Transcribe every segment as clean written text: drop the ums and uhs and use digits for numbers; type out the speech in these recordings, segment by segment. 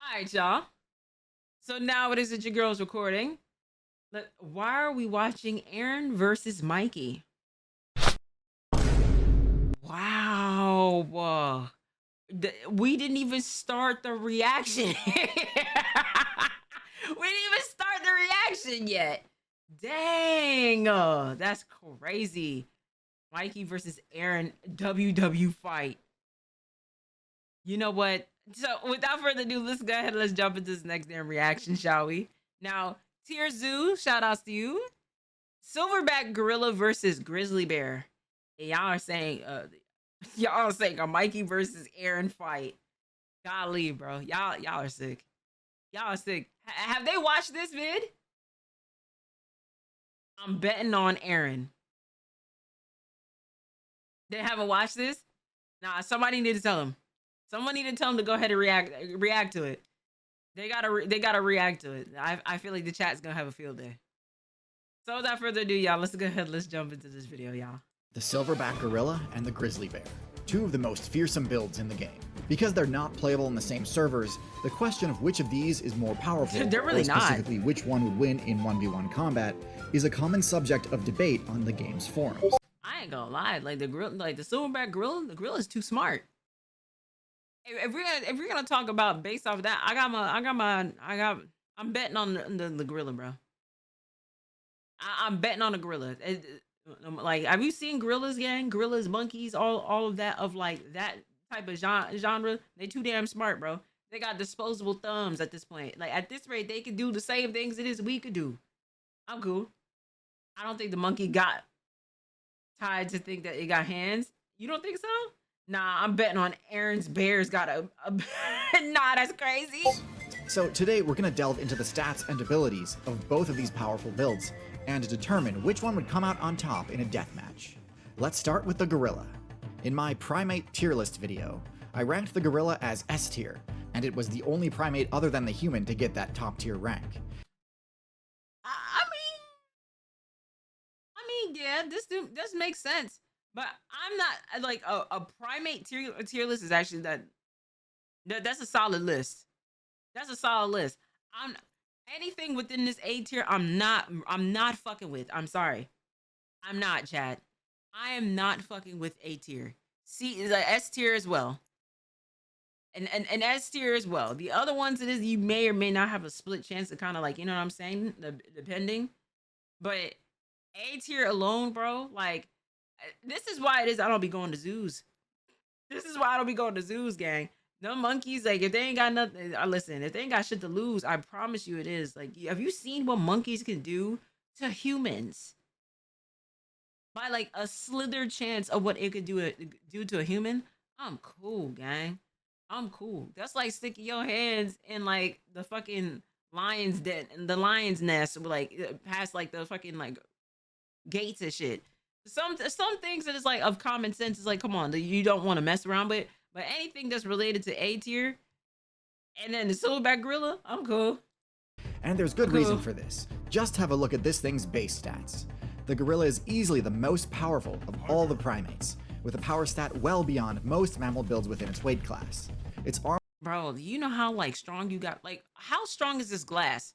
Alright, y'all. So now it is that your girl's recording. Why are we watching Aaron versus Mikey? Wow. We didn't even start the reaction. We didn't even start the reaction yet. Dang. That's crazy. Mikey versus Aaron WW fight. You know what? So without further ado, let's go ahead and let's jump into this next damn reaction, shall we? Now, Tier Zoo, shout outs to you. Silverback Gorilla versus Grizzly Bear. And y'all are saying a Mikey versus Aaron fight. Golly, bro. Y'all are sick. Y'all are sick. Have they watched this vid? I'm betting on Aaron. They haven't watched this? Nah, somebody need to tell them. Someone need to tell them to go ahead and react to it. They gotta react to it. I feel like the chat's gonna have a field day. So without further ado, y'all, let's go ahead. Let's jump into this video, y'all. The Silverback Gorilla and the Grizzly Bear, two of the most fearsome builds in the game. Because they're not playable in the same servers, the question of which of these is more powerful, they're really or specifically which one would win in 1v1 combat, is a common subject of debate on the game's forums. I ain't gonna lie, like the Silverback Gorilla, the gorilla is too smart. If we're gonna talk about based off of that, I'm betting on the gorilla, bro. I'm betting on the gorilla. Like, have you seen gorillas, gang? Gorillas, monkeys, all of that, of like that type of genre. They too damn smart, bro. They got disposable thumbs at this point. Like, at this rate, they could do the same things it is we could do. I'm cool. I don't think the monkey got tied to think that it got hands. You don't think so? Nah, I'm betting on Aaron's bear's got a nah, that's crazy. So today we're gonna delve into the stats and abilities of both of these powerful builds, and determine which one would come out on top in a deathmatch. Let's start with the gorilla. In my primate tier list video, I ranked the gorilla as S tier, and it was the only primate other than the human to get that top tier rank. I mean, yeah, this makes sense. But I'm not like a primate tier list is actually that's a solid list. That's a solid list. Anything within this A tier, I'm not fucking with. I'm sorry. I'm not, Chad. I am not fucking with A tier. C is a S tier as well. And S tier as well. The other ones it is you may or may not have a split chance to kind of like, you know what I'm saying? Depending. But A tier alone, bro, like this is why it is I don't be going to zoos. This is why I don't be going to zoos, gang. No monkeys, like if they ain't got nothing, listen, if they ain't got shit to lose, I promise you it is. Like, have you seen what monkeys can do to humans? By like a slither chance of what it could do to a human, I'm cool, gang. I'm cool. That's like sticking your hands in like the fucking lion's den, the lion's nest, like past like the fucking like gates and shit. Some things that is like of common sense is like, come on, you don't want to mess around with. But anything that's related to A tier, and then the Silverback Gorilla, I'm cool. And there's good reason for this. Just have a look at this thing's base stats. The gorilla is easily the most powerful of all the primates, with a power stat well beyond most mammal builds within its weight class. Its arm— Bro, do you know how like strong you got? Like, how strong is this glass?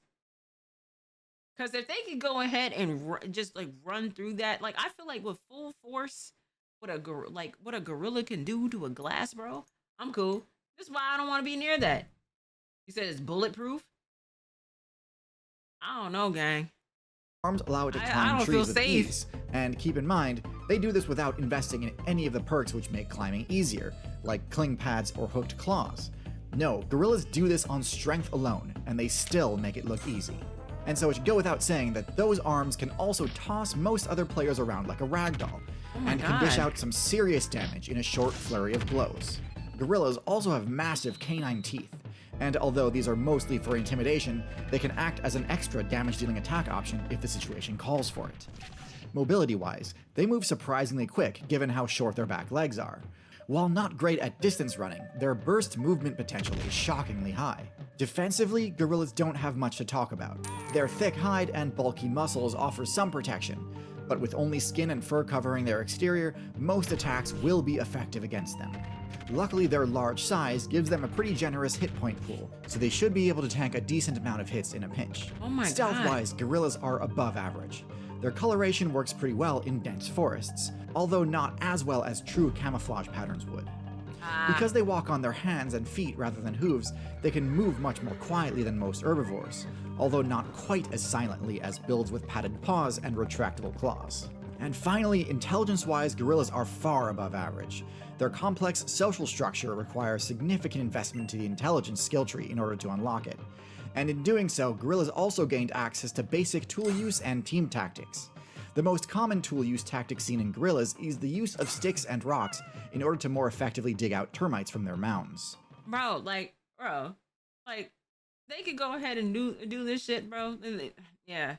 Because if they could go ahead and just like run through that, like I feel like with full force, what a gorilla can do to a glass, bro, I'm cool. That's why I don't want to be near that. You said it's bulletproof? I don't know, gang. Arms allow it to climb trees with ease, and keep in mind, they do this without investing in any of the perks which make climbing easier, like cling pads or hooked claws. No, gorillas do this on strength alone, and they still make it look easy. And so it should go without saying that those arms can also toss most other players around like a ragdoll, and can dish out some serious damage in a short flurry of blows. Gorillas also have massive canine teeth, and although these are mostly for intimidation, they can act as an extra damage-dealing attack option if the situation calls for it. Mobility-wise, they move surprisingly quick given how short their back legs are. While not great at distance running, their burst movement potential is shockingly high. Defensively, gorillas don't have much to talk about. Their thick hide and bulky muscles offer some protection, but with only skin and fur covering their exterior, most attacks will be effective against them. Luckily, their large size gives them a pretty generous hit point pool, so they should be able to tank a decent amount of hits in a pinch. Oh my god. Stealth-wise, gorillas are above average. Their coloration works pretty well in dense forests, although not as well as true camouflage patterns would. Because they walk on their hands and feet rather than hooves, they can move much more quietly than most herbivores, although not quite as silently as builds with padded paws and retractable claws. And finally, intelligence-wise, gorillas are far above average. Their complex social structure requires significant investment to the intelligence skill tree in order to unlock it. And in doing so, gorillas also gained access to basic tool use and team tactics. The most common tool use tactic seen in gorillas is the use of sticks and rocks in order to more effectively dig out termites from their mounds. Bro, they could go ahead and do this shit, bro. Yeah.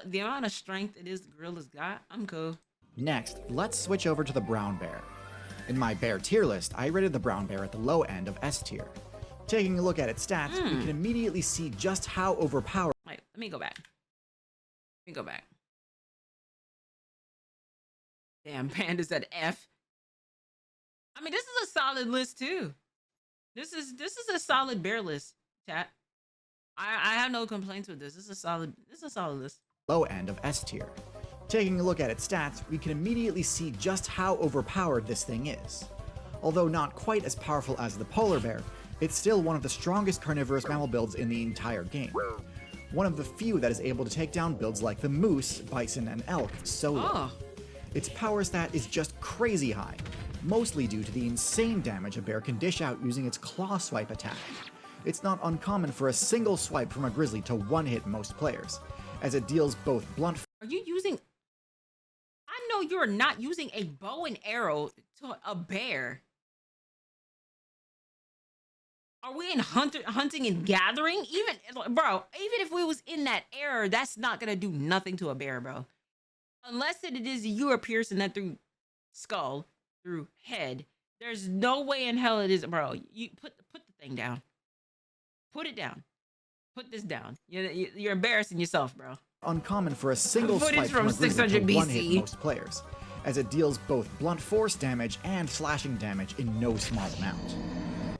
The amount of strength it is the gorillas got, I'm cool. Next, let's switch over to the brown bear. In my bear tier list, I rated the brown bear at the low end of S tier. Taking a look at its stats, we can immediately see just how overpowered. Wait, let me go back. Damn, Panda's at F. I mean, this is a solid list too. This is a solid bear list, chat. I have no complaints with this. This is a solid list. Low end of S tier. Taking a look at its stats, we can immediately see just how overpowered this thing is. Although not quite as powerful as the polar bear, it's still one of the strongest carnivorous mammal builds in the entire game. One of the few that is able to take down builds like the moose, bison, and elk solo. Oh. Its power stat is just crazy high, mostly due to the insane damage a bear can dish out using its claw swipe attack. It's not uncommon for a single swipe from a grizzly to one-hit most players, as it deals both blunt. Are you using... I know you're not using a bow and arrow to a bear. Are we in hunting and gathering? Even if we was in that era, that's not gonna do nothing to a bear, bro. Unless it is you are piercing that through skull, through head. There's no way in hell it is, bro. You put the thing down. Put it down. Put this down. You're embarrassing yourself, bro. Uncommon for a single Footage swipe from a grizzly 600 to one-hit BC. most players, as it deals both blunt force damage and slashing damage in no small amount.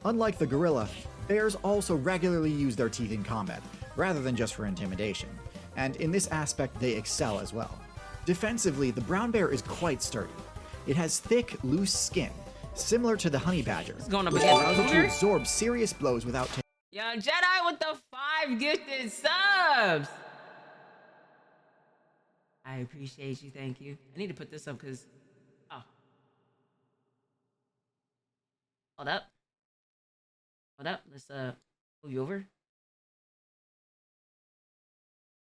Unlike the gorilla, bears also regularly use their teeth in combat, rather than just for intimidation, and in this aspect they excel as well. Defensively, the brown bear is quite sturdy. It has thick, loose skin, similar to the honey badger, It's going up which against allows it to Cougar. absorb serious blows without taking. Young Jedi with the 5 gifted subs. I appreciate you. Thank you. I need to put this up because... Oh. Hold up. Let's move you over.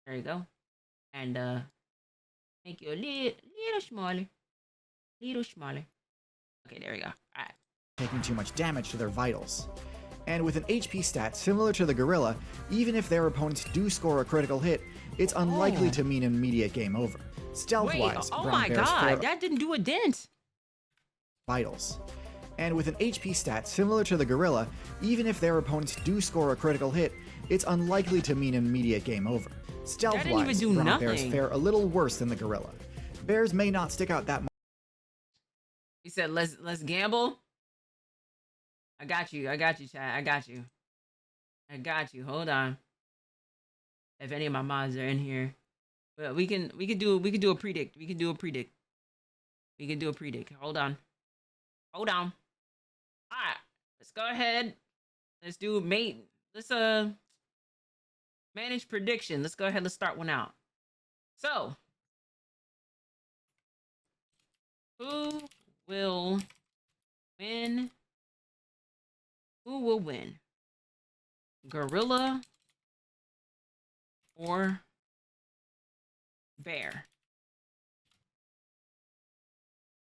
There you go. And make you a little smaller. Okay, there we go. All right. Taking too much damage to their vitals. And with an HP stat similar to the gorilla, even if their opponents do score a critical hit, it's unlikely to mean an immediate game over. Stealth-wise, Wait, oh brown my bears god, that didn't do a dent. vitals. And with an HP stat similar to the gorilla, even if their opponents do score a critical hit, it's unlikely to mean an immediate game over. Stealth-wise, do brown bears nothing. fare a little worse than the gorilla. Bears may not stick out that much. He said, let's gamble. I got you, Chad. I got you. Hold on. If any of my mods are in here, but we can do a predict. Hold on. All right, let's go ahead. Let's do manage prediction. Let's go ahead. Let's start one out. So, who will win? Gorilla or bear?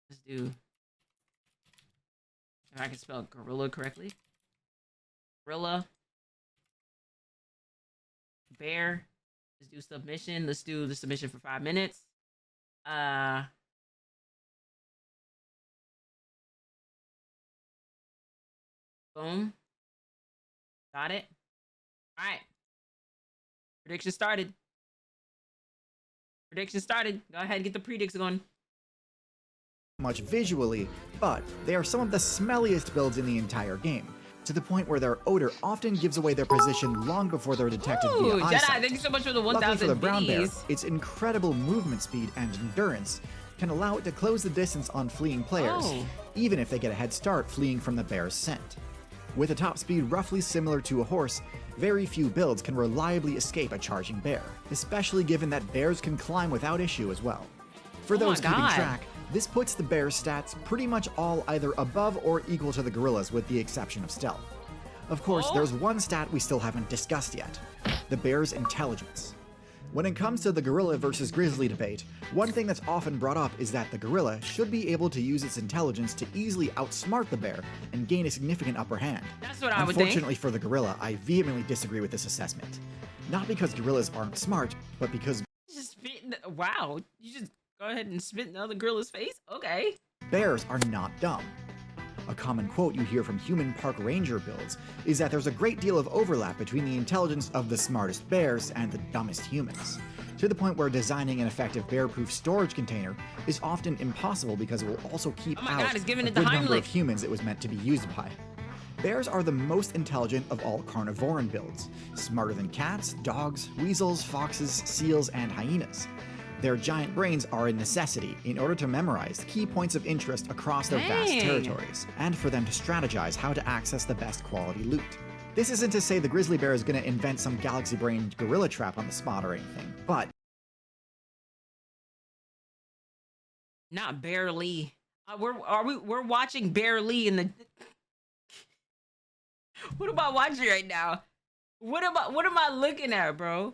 Let's do, if I can spell gorilla correctly. Gorilla. Bear. Let's do submission. Let's do the submission for 5 minutes. Boom. Got it. All right. Prediction started. Go ahead and get the predicts going. much visually, but they are some of the smelliest builds in the entire game, to the point where their odor often gives away their position long before they're detected via Jedi, eyesight. thank you so much for the Luckily 1,000 for the brown bear, biddies. its incredible movement speed and endurance can allow it to close the distance on fleeing players, even if they get a head start fleeing from the bear's scent. With a top speed roughly similar to a horse, very few builds can reliably escape a charging bear, especially given that bears can climb without issue as well. For those keeping track, this puts the bear's stats pretty much all either above or equal to the gorillas with the exception of stealth. Of course, there's one stat we still haven't discussed yet, the bear's intelligence. When it comes to the gorilla versus grizzly debate, one thing that's often brought up is that the gorilla should be able to use its intelligence to easily outsmart the bear and gain a significant upper hand. That's what I would think. Unfortunately for the gorilla, I vehemently disagree with this assessment. Not because gorillas aren't smart, but because Just spit in the, wow, you just go ahead and spit in the other gorilla's face? Okay. bears are not dumb. A common quote you hear from human park ranger builds is that there's a great deal of overlap between the intelligence of the smartest bears and the dumbest humans, to the point where designing an effective bear-proof storage container is often impossible because it will also keep out it's giving a it the good number of Heimlich. humans it was meant to be used by. Bears are the most intelligent of all carnivoran builds, smarter than cats, dogs, weasels, foxes, seals, and hyenas. Their giant brains are a necessity in order to memorize key points of interest across their vast territories, and for them to strategize how to access the best quality loot. This isn't to say the grizzly bear is going to invent some galaxy-brained gorilla trap on the spot or anything, but Not barely. We're watching barely in the. What am I watching right now? What am I looking at, bro?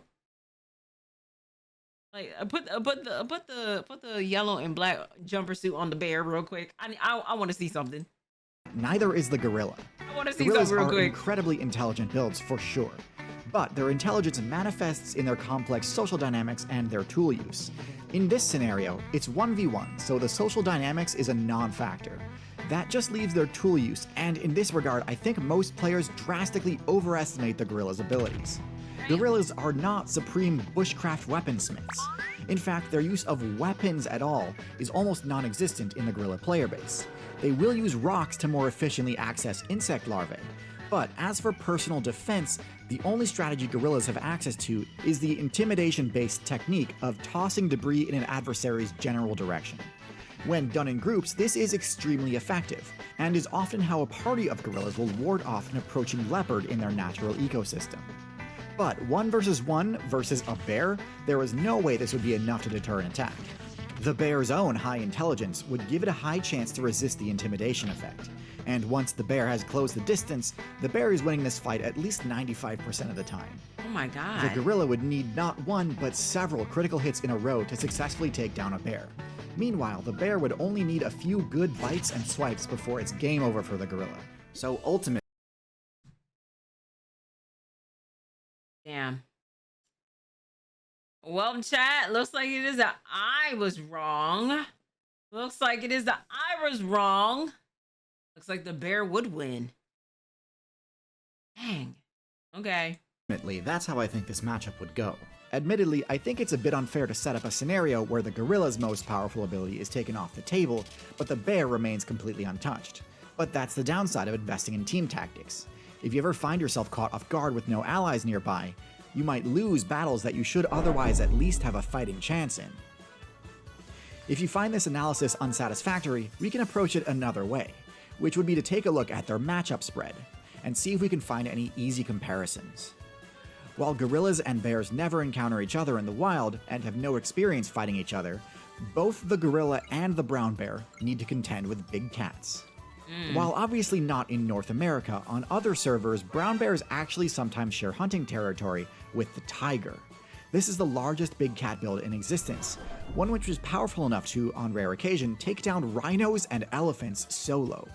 Like, put the yellow and black jumper suit on the bear real quick. I want to see something. neither is the gorilla. I want to see Gorillas something real are quick. incredibly intelligent builds for sure, but their intelligence manifests in their complex social dynamics and their tool use. In this scenario, it's 1v1, so the social dynamics is a non-factor. That just leaves their tool use, and in this regard, I think most players drastically overestimate the gorilla's abilities. Gorillas are not supreme bushcraft weaponsmiths. In fact, their use of weapons at all is almost non-existent in the gorilla player base. They will use rocks to more efficiently access insect larvae, but as for personal defense, the only strategy gorillas have access to is the intimidation-based technique of tossing debris in an adversary's general direction. When done in groups, this is extremely effective, and is often how a party of gorillas will ward off an approaching leopard in their natural ecosystem. But 1 versus a bear, there was no way this would be enough to deter an attack. The bear's own high intelligence would give it a high chance to resist the intimidation effect, and once the bear has closed the distance, the bear is winning this fight at least 95% of the time. Oh my god. The gorilla would need not one, but several critical hits in a row to successfully take down a bear. Meanwhile, the bear would only need a few good bites and swipes before it's game over for the gorilla. So ultimately, Damn. Well, chat, looks like it is that I was wrong. Looks like it is that I was wrong. Looks like the bear would win. Dang. Okay. that's how I think this matchup would go. Admittedly, I think it's a bit unfair to set up a scenario where the gorilla's most powerful ability is taken off the table, but the bear remains completely untouched. But that's the downside of investing in team tactics. If you ever find yourself caught off guard with no allies nearby, you might lose battles that you should otherwise at least have a fighting chance in. If you find this analysis unsatisfactory, we can approach it another way, which would be to take a look at their matchup spread, and see if we can find any easy comparisons. While gorillas and bears never encounter each other in the wild and have no experience fighting each other, both the gorilla and the brown bear need to contend with big cats. While obviously not in North America, on other servers, brown bears actually sometimes share hunting territory with the tiger. This is the largest big cat build in existence, one which is powerful enough to, on rare occasion, take down rhinos and elephants solo.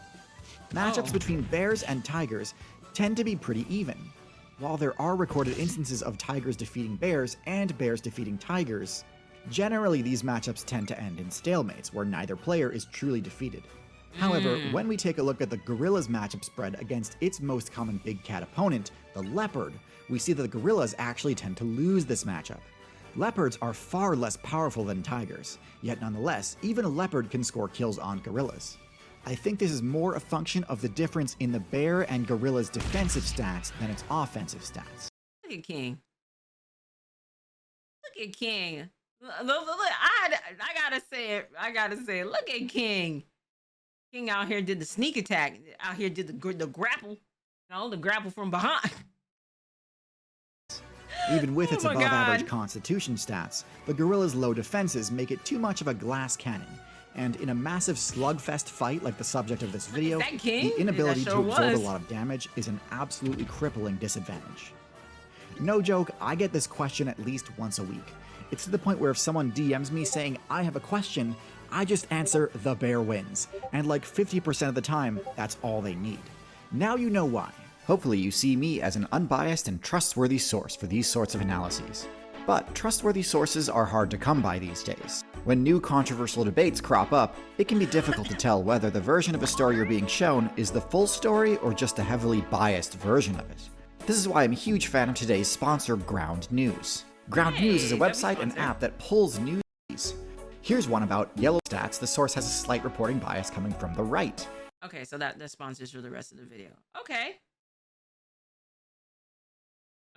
Matchups between bears and tigers tend to be pretty even. While there are recorded instances of tigers defeating bears and bears defeating tigers, generally these matchups tend to end in stalemates where neither player is truly defeated. However, when we take a look at the gorilla's matchup spread against its most common big cat opponent, the leopard, we see that the gorillas actually tend to lose this matchup. Leopards are far less powerful than tigers, yet nonetheless, even a leopard can score kills on gorillas. I think this is more a function of the difference in the bear and gorilla's defensive stats than its offensive stats. Look at King. Look at King. Look, I gotta say it. I gotta say it. Look at King. King out here did the sneak attack. Out here did the grapple. You know, the grapple from behind. Even with its above-average constitution stats, the gorilla's low defenses make it too much of a glass cannon. And in a massive slugfest fight like the subject of this video, the inability to absorb a lot of damage is an absolutely crippling disadvantage. No joke, I get this question at least once a week. It's to the point where if someone DMs me saying, I have a question, I just answer, the bear wins. And like 50% of the time, that's all they need. Now you know why. Hopefully you see me as an unbiased and trustworthy source for these sorts of analyses. But trustworthy sources are hard to come by these days. When new controversial debates crop up, it can be difficult to tell whether the version of a story you're being shown is the full story or just a heavily biased version of it. This is why I'm a huge fan of today's sponsor, Ground News. Ground News is a website and app that pulls news. Here's one about yellow stats. The source has a slight reporting bias coming from the right. Okay, so that sponsors for the rest of the video. Okay.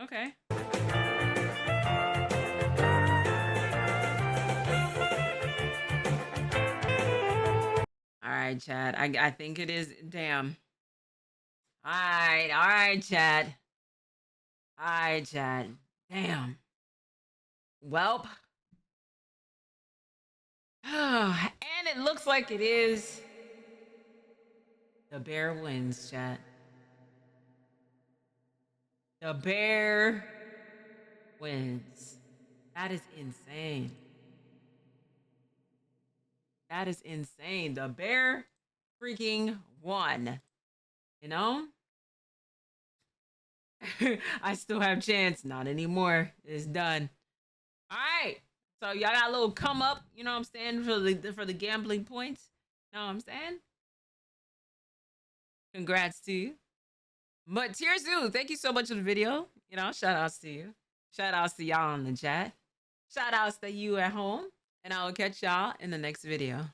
Okay. All right, Chad. I think it is. Damn. All right, Chad. All right, Chad. Damn. Welp. And it looks like it is. The bear wins, Chad. The bear wins. That is insane. That is insane. The bear freaking won. You know? I still have chance. Not anymore. It's done. All right. So y'all got a little come up, you know what I'm saying, for the gambling points. You know what I'm saying? Congrats to you. But Tirzu, thank you so much for the video. You know, shout outs to you. Shout outs to y'all in the chat. Shout outs to you at home. And I will catch y'all in the next video.